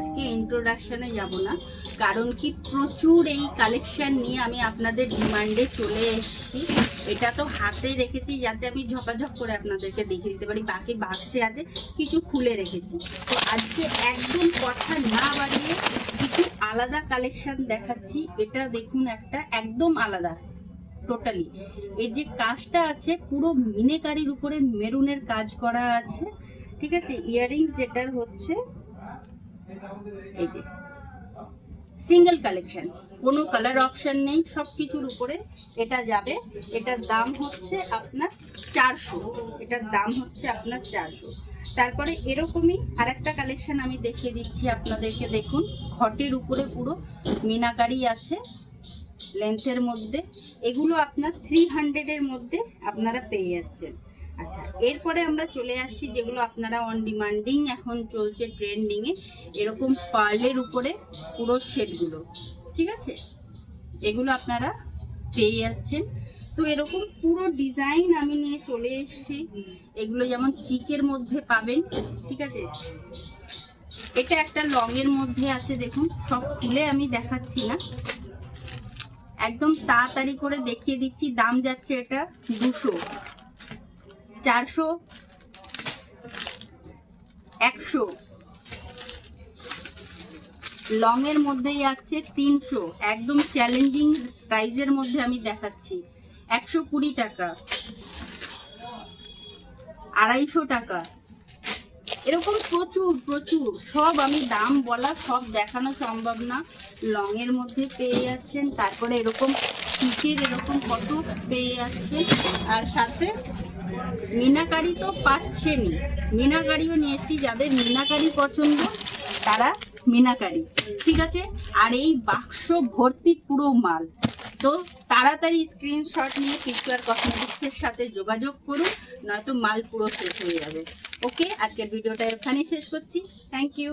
আজকে ইন্ট্রোডাকশনে যাব না, কারণ কি প্রচুর এই কালেকশন নিয়ে আমি আপনাদের ডিমান্ডে চলে এসেছি। এটা তো হাতে রেখেছি যাতে আমি ঝপাঝপ করে আপনাদেরকে দেখিয়ে দিতে পারি, বাকি বাক্সে আছে কিছু খুলে রেখেছি। তো আজকে একদম কথা না বাড়িয়ে কিছু আলাদা কালেকশন দেখাচ্ছি। এটা দেখুন, একটা একদম আলাদা টোটালি। এর যে কাজটা আছে পুরো মিনেকারির উপরে মেরুনের কাজ করা আছে, ঠিক আছে। ইয়াররিংস যেটার হচ্ছে এই যে সিঙ্গেল কালেকশন, কোনো কালার অপশন নেই, সব কিছুর উপরে এটা যাবে। এটার দাম হচ্ছে আপনার 400, এটার দাম হচ্ছে আপনার 400। তারপরে এরকমই আরেকটা কালেকশন আমি দেখিয়ে দিচ্ছি আপনাদেরকে। দেখুন, ঘটের উপরে পুরো মিনাকারি আছে লেন্থের মধ্যে। এগুলো আপনার 300-এর মধ্যে আপনারা পেয়ে যাচ্ছেন। আচ্ছা, এরপরে আমরা চলে আসছি যেগুলো আপনারা অন ডিমান্ডিং এখন চলছে ট্রেন্ডিংয়ে, এরকম পার্লের উপরে পুরো সেটগুলো, ঠিক আছে। এগুলো আপনারা পেয়ে যাচ্ছেন। তো এরকম পুরো ডিজাইন আমি নিয়ে চলে এসেছি। এগুলো যেমন চিকের মধ্যে পাবেন, ঠিক আছে। এটা একটা লং এর মধ্যে আছে, দেখুন সব খুলে আমি দেখাচ্ছি না, একদম তাড়াতাড়ি করে দেখিয়ে দিচ্ছি। দাম যাচ্ছে এটা 200, 400, 100। লং এর মধ্যেই আছে 300, একদম চ্যালেঞ্জিং প্রাইজের মধ্যে আমি দেখাচ্ছি। 120 টাকা, 250 টাকা, এরকম প্রচুর প্রচুর। সব আমি দাম বলা সব দেখানো সম্ভব না। লং এর মধ্যে পেয়ে যাচ্ছেন, তারপরে এরকম চিকের এরকম কত পেয়ে যাচ্ছে, আর সাথে মিনাকারি তো পাচ্ছেনই, মিনাকারিও নিয়েছি। যাদের মিনাকারি পছন্দ তারা মিনাকারি, ঠিক আছে। আর এই বাক্স ভর্তি পুরো মাল। তো তাড়াতাড়ি স্ক্রিনশট নিয়ে পিকচার কসমেটিক্সের সাথে যোগাযোগ করুন, নয়তো মাল পুরো শেষ হয়ে যাবে। ওকে, আজকের ভিডিওটা এখানেই শেষ করছি। Thank you.